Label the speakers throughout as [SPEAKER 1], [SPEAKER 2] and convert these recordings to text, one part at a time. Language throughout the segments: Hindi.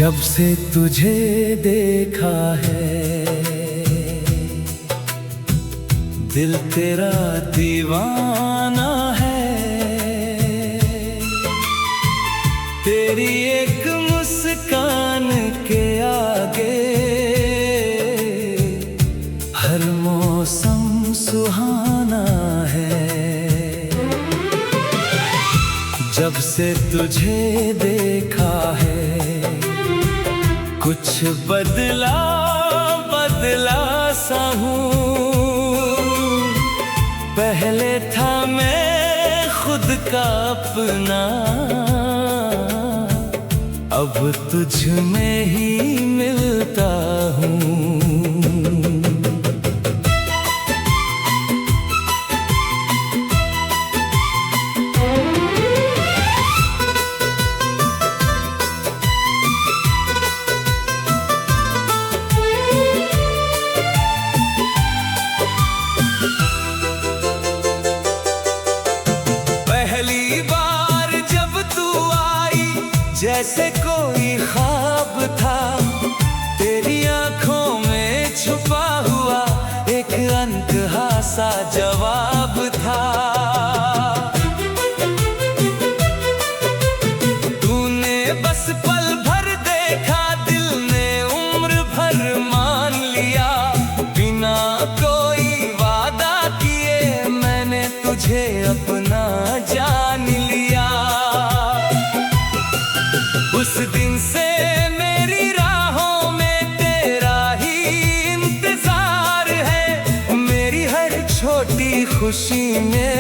[SPEAKER 1] जब से तुझे देखा है दिल तेरा दीवाना है। तेरी एक मुस्कान के आगे हर मौसम सुहाना है। जब से तुझे देखा है कुछ बदला बदला सा हूँ। पहले था मैं खुद का अपना, अब तुझ में ही मिलता हूँ। पहली बार जब तू आई जैसे कोई ख्वाब था। तेरी आंखों में छुपा हुआ एक अनकहा सा जवाब था। तूने बस पल भर देखा, दिल ने उम्र भर मान लिया। बिना कोई वादा किए मैंने तुझे अपना जान लिया। उस दिन से मेरी राहों में तेरा ही इंतजार है। मेरी हर छोटी खुशी में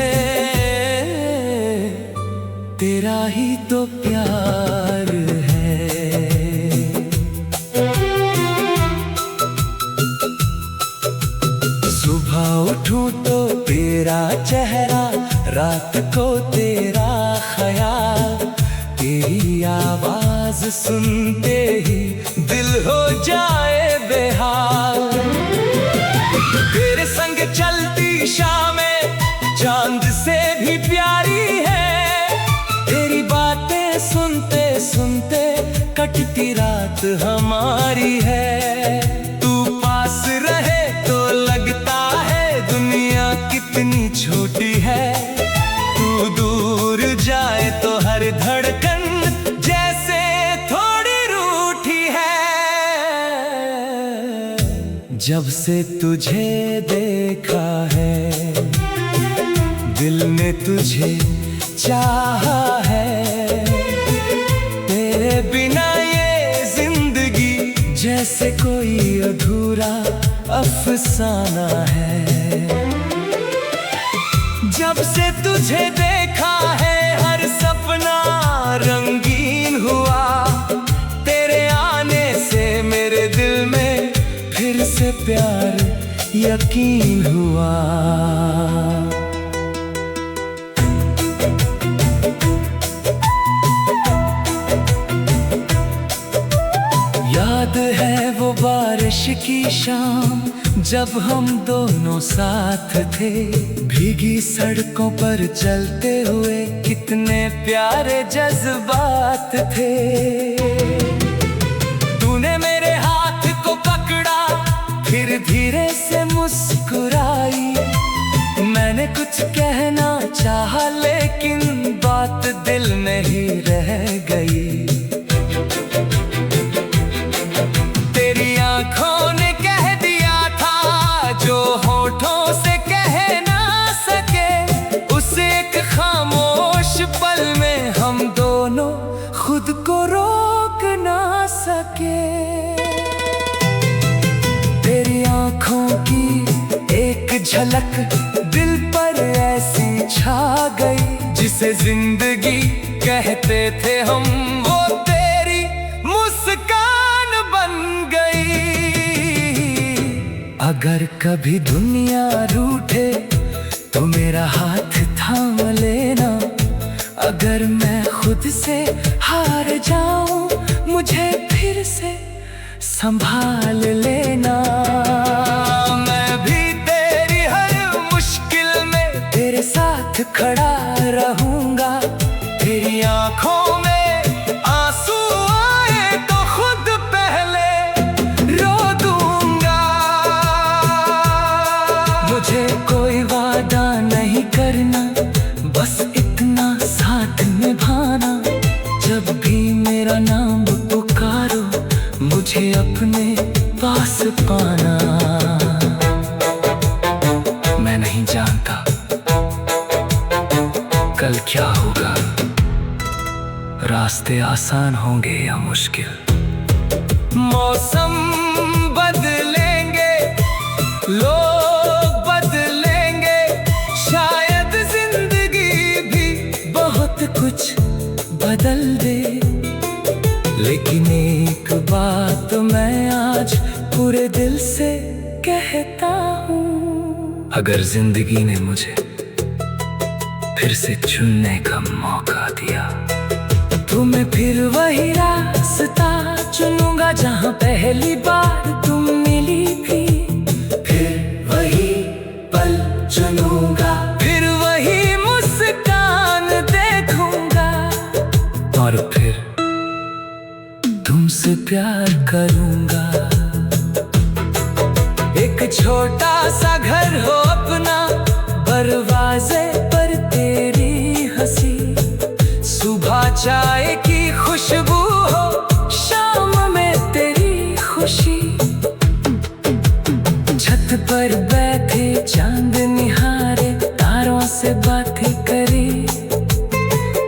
[SPEAKER 1] तेरा ही तो प्यार है। सुबह उठूं तो तेरा चेहरा, रात को तेरा ख्याल। तेरी आवाज सुनते ही दिल हो जाए बेहाल। तेरे संग चलती शामें चांद से भी प्यारी है। तेरी बातें सुनते सुनते कटती रात हमारी है। तू पास रहे तो लगता है दुनिया कितनी छोटी है। तू दूर जाए तो हर धड़कन जैसे थोड़ी रूठी है। जब से तुझे देखा है दिल ने तुझे चाहा है। तेरे बिना ये जिंदगी जैसे कोई अधूरा अफसाना है। जब से तुझे देखा है हर सपना रंगीन हुआ। तेरे आने से मेरे दिल में फिर से प्यार यकीन हुआ। याद है वो बारिश की शाम जब हम दोनों साथ थे। भीगी सड़कों पर चलते हुए कितने प्यारे जज्बात थे। तूने मेरे हाथ को पकड़ा फिर धीरे से मुस्कुराई। मैंने कुछ कहना चाहा लेकिन बात दिल में ही रह गई। तेरी आंखों ने कह दिया था जो होठों से कह ना सके। उस एक खामोश पल में हम दोनों खुद को रोक ना सके। तेरी आंखों की एक झलक दिल पर ऐसी छा गई। जिसे जिंदगी कहते थे हम वो तेरी मुस्कान बन गई। अगर कभी दुनिया रूठे तो मेरा हाथ थाम लेना। अगर मैं खुद से हार जाऊं मुझे फिर से संभाल लेना। मैं भी तेरी हर मुश्किल में तेरे साथ खड़ा रहूंगा। तेरी आंखों में आंसू आए तो खुद माना। मैं नहीं जानता कल क्या होगा, रास्ते आसान होंगे या मुश्किल। मौसम बदलेंगे, लोग बदलेंगे, शायद जिंदगी भी बहुत कुछ बदल दे। लेकिन एक बात मैं आज पूरे दिल से कहता हूँ, अगर जिंदगी ने मुझे फिर से चुनने का मौका दिया तो मैं फिर वही रास्ता चुनूंगा जहाँ पहली बार तुम मिली थी। फिर वही पल चुनूंगा, फिर वही मुस्कान देखूंगा, और फिर तुमसे प्यार करूंगा। एक छोटा सा घर हो अपना, दरवाजे पर तेरी हंसी, सुबह चाय की खुशबू हो, शाम में तेरी खुशी। छत पर बैठे चांद निहारे, तारों से बातें करे,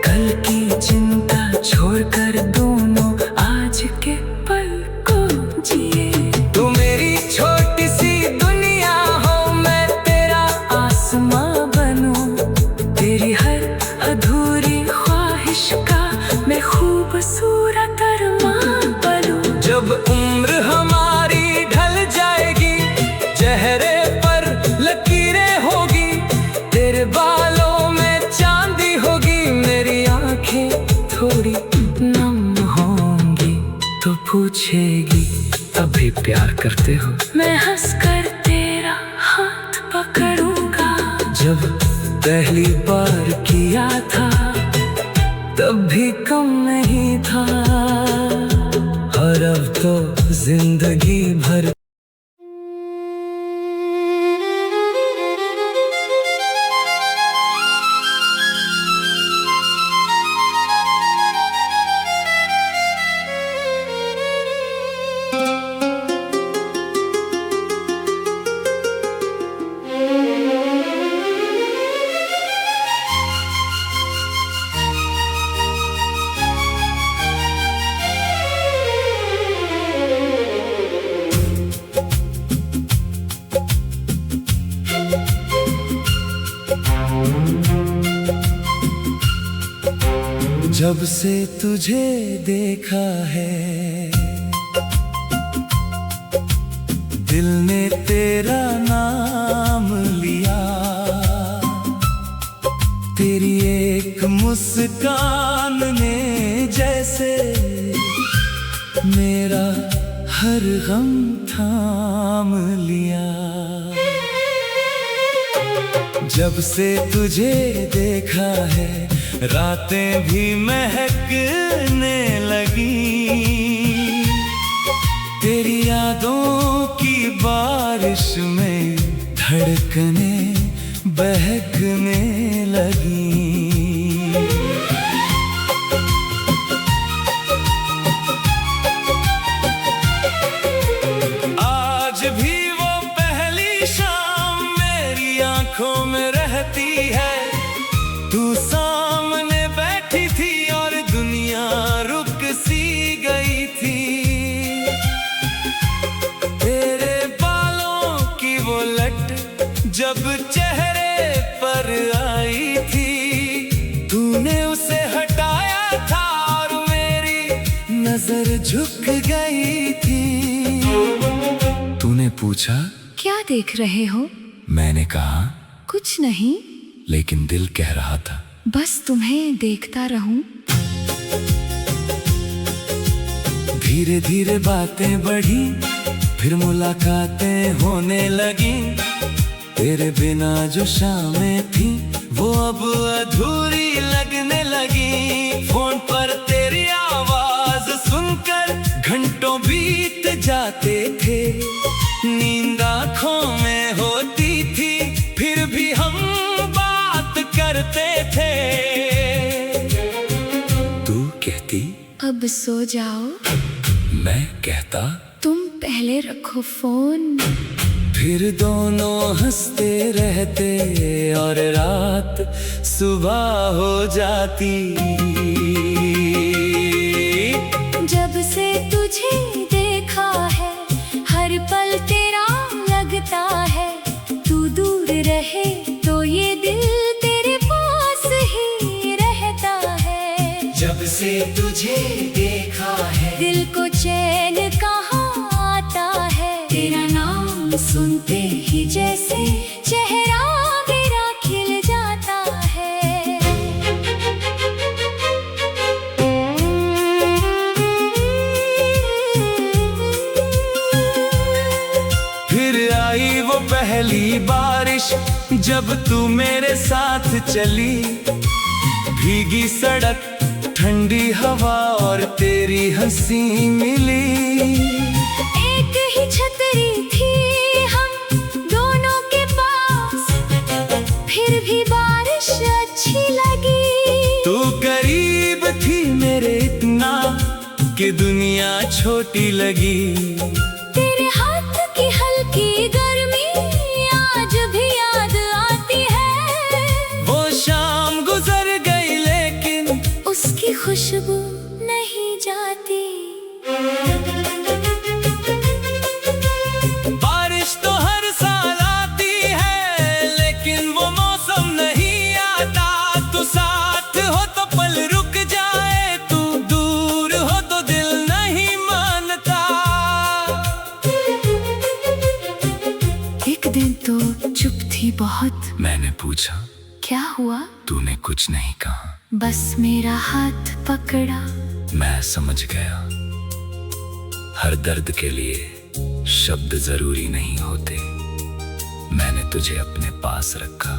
[SPEAKER 1] कल की चिंता छोड़कर दोनों आज के पल को जिए। तू मेरी छोटी सी दुनिया हो, मैं तेरा आसमां बनूं, तेरी हर अधूरी ख्वाहिश का मैं खूबसूरत अरमान बनूं। जब उम्र हमारी ढल जाएगी, चेहरे पर लकीरें होगी, तेरे बालों में चांदी होगी, मेरी आंखें थोड़ी नम होंगी, तो पूछेगी अभी प्यार करते हो? मैं हंसकर तेरा हाथ पकड़ूंगा। जब पहली बार किया था तब भी कम नहीं था, और अब तो जिंदगी भर। जब से तुझे देखा है, दिल ने तेरा नाम लिया, तेरी एक मुस्कान ने जैसे मेरा हर गम थाम लिया। जब से तुझे देखा है, रातें भी महकने लगी, तेरी यादों की बारिश में धड़कने बहकने लगी। आज भी वो पहली शाम मेरी आंखों में रहती है, तू सामने बैठी थी और दुनिया रुक सी गई थी। तेरे बालों की वो लट जब चेहरे पर आई थी, तूने उसे हटाया था और मेरी नजर झुक गई थी। तूने पूछा
[SPEAKER 2] क्या देख रहे हो?
[SPEAKER 1] मैंने कहा
[SPEAKER 2] कुछ नहीं,
[SPEAKER 1] लेकिन दिल कह रहा था
[SPEAKER 2] बस तुम्हें देखता रहूं।
[SPEAKER 1] धीरे धीरे बातें बढ़ी, फिर मुलाकातें होने लगी, तेरे बिना जो शामें थी वो अब अधूरी लगने लगी। फोन पर तेरी आवाज सुनकर घंटों बीत जाते थे, नींद आँखों में होती थी, फिर भी हम बात करते थे। तू कहती
[SPEAKER 2] अब सो जाओ,
[SPEAKER 1] मैं कहता
[SPEAKER 2] तुम पहले रखो फोन।
[SPEAKER 1] फिर दोनों हंसते रहते और रात सुबह हो जाती।
[SPEAKER 2] जब से तुझे देखा है हर पल तेरा लगता है, तू दूर रहे तो ये दिल तेरे पास ही रहता है।
[SPEAKER 1] जब से तुझे देखा है
[SPEAKER 2] दिल को चैन कहाँ आता है, तेरा नाम सुनते ही जैसे चेहरा मेरा खिल जाता है।
[SPEAKER 1] फिर आई वो पहली बारिश जब तू मेरे साथ चली। भीगी सड़क, ठंडी हवा और तेरी हंसी मिली।
[SPEAKER 2] एक ही छतरी थी हम दोनों के पास, फिर भी बारिश अच्छी लगी।
[SPEAKER 1] तू करीब थी मेरे इतना कि दुनिया छोटी लगी।
[SPEAKER 2] तेरे हाथ की हल्की गर्मी आज भी याद आती है।
[SPEAKER 1] वो शाम गुजर गई लेकिन
[SPEAKER 2] उसकी खुशबू नहीं जाती।
[SPEAKER 1] बारिश तो हर साल आती है लेकिन वो मौसम नहीं आता। तू साथ हो तो पल रुक जाए, तू दूर हो तो दिल नहीं मानता।
[SPEAKER 2] एक दिन तो चुप थी बहुत।
[SPEAKER 1] मैंने पूछा
[SPEAKER 2] क्या हुआ?
[SPEAKER 1] तूने कुछ नहीं कहा।
[SPEAKER 2] बस मेरा हाथ पकड़ा।
[SPEAKER 1] मैं समझ गया हर दर्द के लिए शब्द जरूरी नहीं होते। मैंने तुझे अपने पास रखा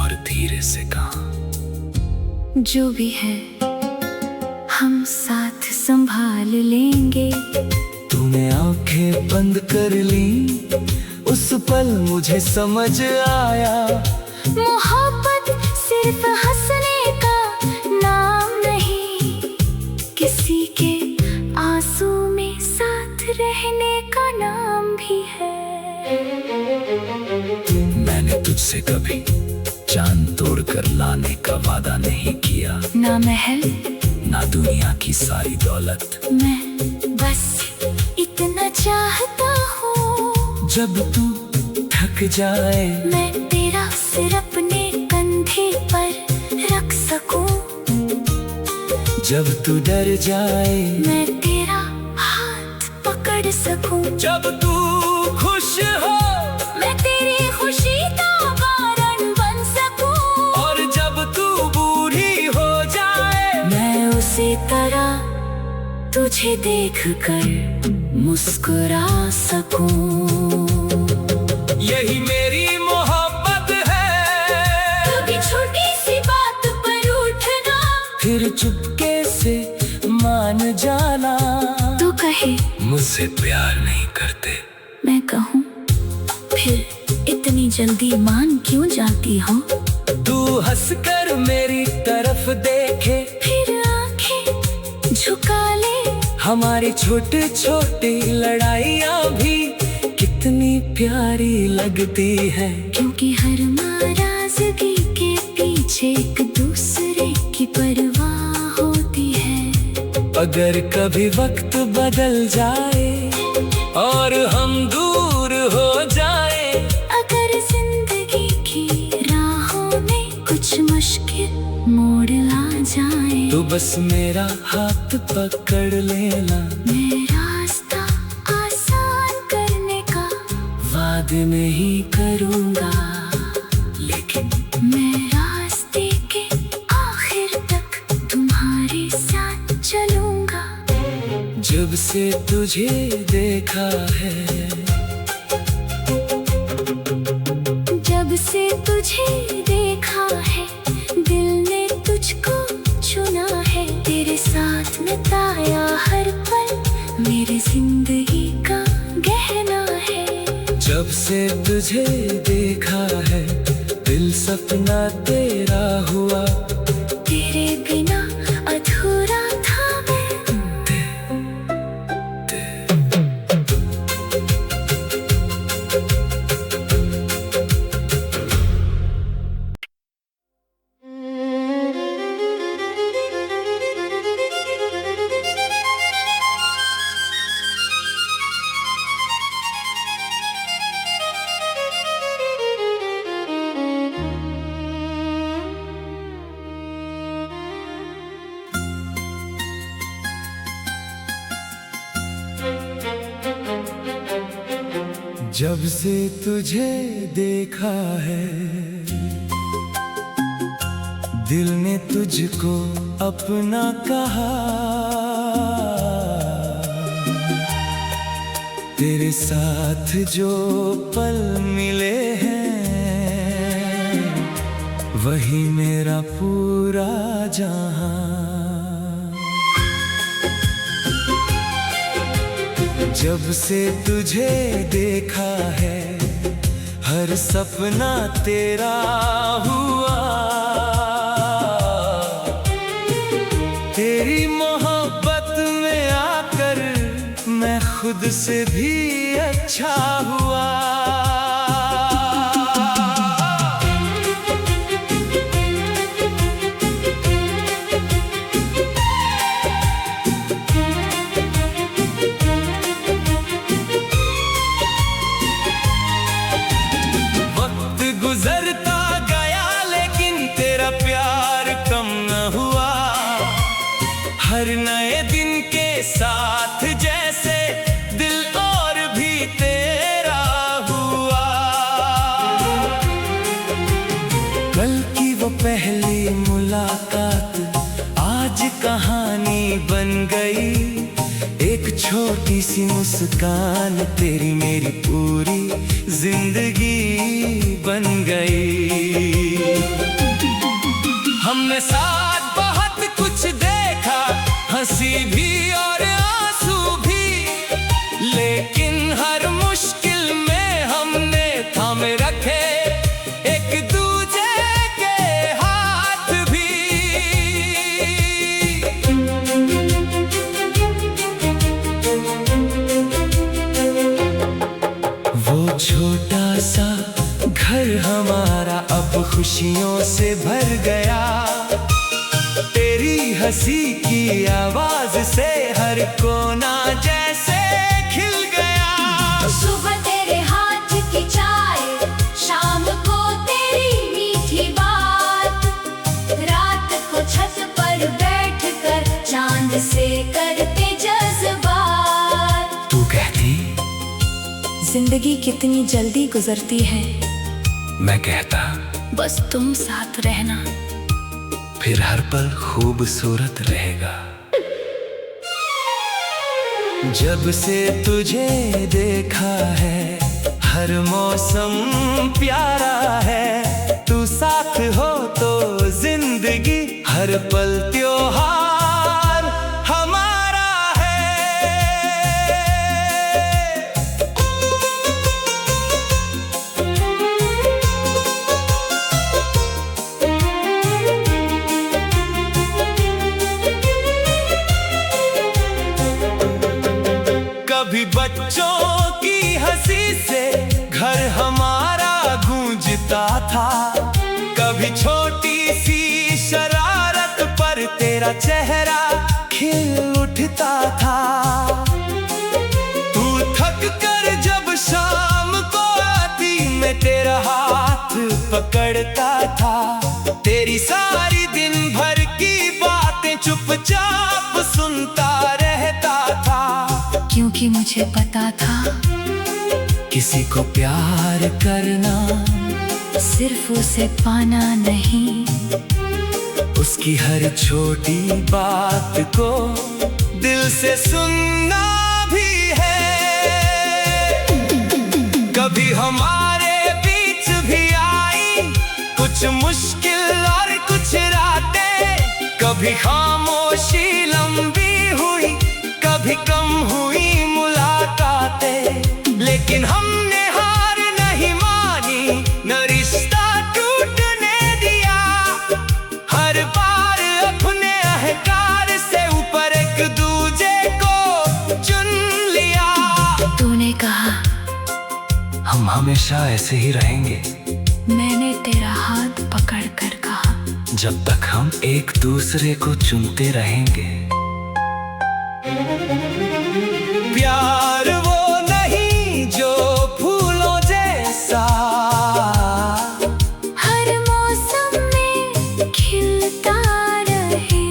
[SPEAKER 1] और धीरे से कहा,
[SPEAKER 2] जो भी है हम साथ संभाल लेंगे।
[SPEAKER 1] तूने आंखें बंद कर ली, उस पल मुझे समझ आया।
[SPEAKER 2] मोहब्बत सिर्फ हंसने का नाम नहीं, किसी के आंसू में साथ रहने का नाम भी है।
[SPEAKER 1] मैंने तुझसे कभी चांद तोड़कर लाने का वादा नहीं किया।
[SPEAKER 2] ना महल
[SPEAKER 1] ना दुनिया की सारी दौलत।
[SPEAKER 2] मैं बस इतना चाहता हूँ,
[SPEAKER 1] जब तू थक जाए
[SPEAKER 2] मैं तेरा सिर अपने कंधे पर रख सकूं।
[SPEAKER 1] जब तू डर जाए
[SPEAKER 2] मैं तेरा हाथ पकड़ सकूं।
[SPEAKER 1] जब तू खुश हो
[SPEAKER 2] मैं तेरी खुशी का कारण बन सकूं।
[SPEAKER 1] और जब तू बूढ़ी हो जाए
[SPEAKER 2] मैं उसी तरह तुझे देखकर मुस्कुरा सकूं।
[SPEAKER 1] यही मेरी मोहब्बत है।
[SPEAKER 2] कभी छोटी सी बात पर उठना,
[SPEAKER 1] फिर चुपके से मान जाना।
[SPEAKER 2] तू कहे
[SPEAKER 1] मुझसे प्यार नहीं करते,
[SPEAKER 2] मैं कहूँ फिर इतनी जल्दी मान क्यों जाती हो?
[SPEAKER 1] तू हंसकर मेरी तरफ देखे,
[SPEAKER 2] फिर आंखें झुका ले।
[SPEAKER 1] हमारी छोटी छोटी लड़ाइयाँ भी कितनी प्यारी लगती है।
[SPEAKER 2] क्योंकि हर नाराजगी के पीछे एक दूसरे की परवाह होती है।
[SPEAKER 1] अगर कभी वक्त बदल जाए और हम दूर हो जाए,
[SPEAKER 2] अगर जिंदगी की राहों में कुछ मुश्किल मोड़ ला जाए,
[SPEAKER 1] तो बस मेरा हाथ पकड़ लेना।
[SPEAKER 2] मैं रास्ता आसान करने का
[SPEAKER 1] वादा नहीं करूँगा, लेकिन
[SPEAKER 2] मैं रास्ते के आखिर तक तुम्हारे साथ चलूंगा।
[SPEAKER 1] जब से तुझे देखा है,
[SPEAKER 2] जब से तुझे देखा है, दिल ने तुझको चुना है। तेरे साथ बिताया हर पल मेरी जिंदगी का गहना है।
[SPEAKER 1] जब से तुझे देखा है, दिल सपना तेरा हुआ।
[SPEAKER 2] तेरे बिना अधूरा था मैं।
[SPEAKER 1] जब से तुझे देखा है दिल ने तुझको अपना कहा, तेरे साथ जो पल मिले हैं वही मेरा पूरा जहां। जब से तुझे देखा है हर सपना तेरा हुआ, तेरी मोहब्बत में आकर मैं खुद से भी अच्छा हुआ। गुजरता गया लेकिन तेरा प्यार कम न हुआ, हर नए दिन के साथ जैसे दिल और भी तेरा हुआ। कल की वो पहली मुलाकात आज कहानी बन गई, एक छोटी सी मुस्कान तेरी मेरी पूरी जिंदगी बन गई। हमने साथ बहुत कुछ देखा, हंसी भी और आंसू भी, लेकिन हर मुश्किल में हमने थामे रखे एक दूजे के हाथ भी। वो छोटा सा घर हमारा अब खुशियों से भर गया, तेरी हंसी की आवाज से हर कोना जैसे खिल गया।
[SPEAKER 2] सुबह तेरे हाथ की चाय, शाम को तेरी मीठी बात, रात को छत पर बैठकर चांद से करते जज्बात।
[SPEAKER 1] तू कहती
[SPEAKER 2] जिंदगी कितनी जल्दी गुजरती है,
[SPEAKER 1] मैं कहता
[SPEAKER 2] बस तुम साथ रहना,
[SPEAKER 1] फिर हर पल खूबसूरत रहेगा। जब से तुझे देखा है हर मौसम प्यारा है, तू साथ हो तो जिंदगी हर पल त्योहार हमारा है। कभी बच्चों की हंसी से घर हमारा गूंजता था, कभी छोटी सी शरारत पर तेरा चेहरा खिल उठता था। तू थक कर जब शाम को आती मैं तेरा हाथ पकड़ता था, तेरी सारी दिन भर की बातें चुपचाप सुनता रहता था।
[SPEAKER 2] क्योंकि मुझे पता था
[SPEAKER 1] किसी को प्यार करना
[SPEAKER 2] सिर्फ उसे पाना नहीं,
[SPEAKER 1] उसकी हर छोटी बात को दिल से सुनना भी है। कभी हमारे बीच भी आई कुछ मुश्किल और कुछ रातें, कभी खामोशी लंबी हुई, कभी कम हुई मुलाकातें, लेकिन हमने हार नहीं मानी, न रिश्ता टूटने दिया। हर बार अपने अहंकार से ऊपर एक दूजे को चुन लिया।
[SPEAKER 2] तूने कहा
[SPEAKER 1] हम हमेशा ऐसे ही रहेंगे,
[SPEAKER 2] मैंने तेरा हाथ पकड़ कर कहा
[SPEAKER 1] जब तक हम एक दूसरे को चुनते रहेंगे। प्यार वो नहीं जो फूलों जैसा
[SPEAKER 2] हर मौसम में खिलता रहे,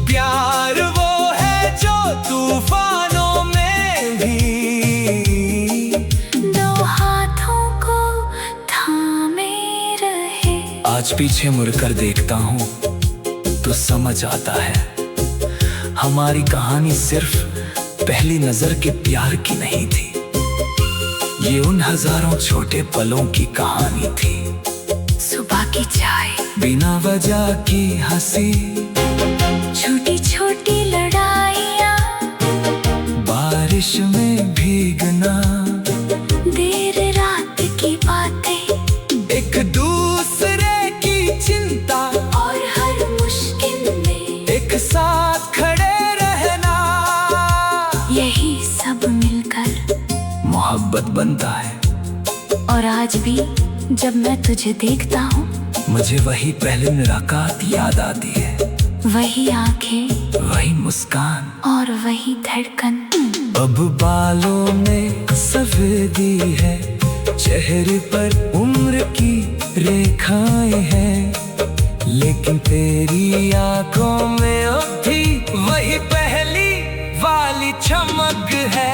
[SPEAKER 1] प्यार वो है जो तूफानों में भी आज पीछे मुड़कर देखता हूँ तो समझ आता है हमारी कहानी सिर्फ पहली नजर के प्यार की नहीं थी, ये उन हजारों छोटे पलों की कहानी थी।
[SPEAKER 2] सुबह की चाय,
[SPEAKER 1] बिना वजह की हंसी,
[SPEAKER 2] छोटी छोटी लड़ाइयाँ,
[SPEAKER 1] बारिश में भीगना,
[SPEAKER 2] देर रात की बातें,
[SPEAKER 1] एक दूसरे की चिंता,
[SPEAKER 2] और हर मुश्किल में
[SPEAKER 1] एक साथ खड़े रहना,
[SPEAKER 2] यही सब मिलकर
[SPEAKER 1] मोहब्बत बनता है।
[SPEAKER 2] और आज भी जब मैं तुझे देखता हूँ,
[SPEAKER 1] मुझे वही पहली मुलाकात याद आती है,
[SPEAKER 2] वही आंखें,
[SPEAKER 1] वही मुस्कान,
[SPEAKER 2] और वही धड़कन।
[SPEAKER 1] अब बालों में सफेदी है, चेहरे पर उम्र की रेखाएं हैं, लेकिन तेरी आंखों में अब भी वही पहली वाली चमक है।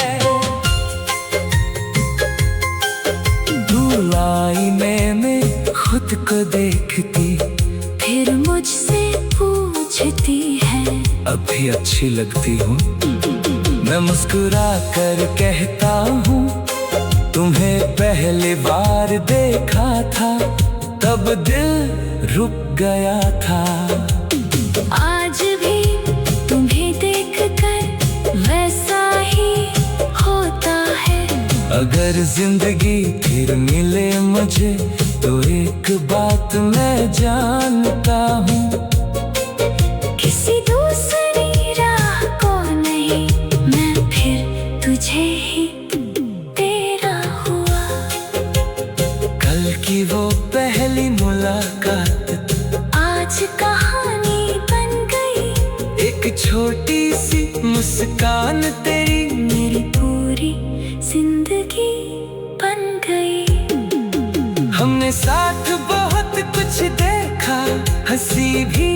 [SPEAKER 1] आईने में खुद को देखती,
[SPEAKER 2] फिर मुझसे पूछती है,
[SPEAKER 1] अभी अच्छी लगती हूँ। मैं मुस्कुरा कर कहता हूँ, तुम्हें पहली बार देखा था तब दिल रुक गया था।
[SPEAKER 2] आज भी तुम्हें देखकर वैसा ही होता है।
[SPEAKER 1] अगर जिंदगी फिर मिले मुझे तो एक बात मैं जानता हूँ,
[SPEAKER 2] किसी दूसरी राह को नहीं, मैं फिर तुझे ही तेरा हुआ।
[SPEAKER 1] कल की वो पहली मुलाकात
[SPEAKER 2] आज कहानी बन गई,
[SPEAKER 1] एक छोटी सी मुस्कान तेरी
[SPEAKER 2] मेरी पूरी जिंदगी बन गई।
[SPEAKER 1] हमने साथ बहुत कुछ देखा, हंसी भी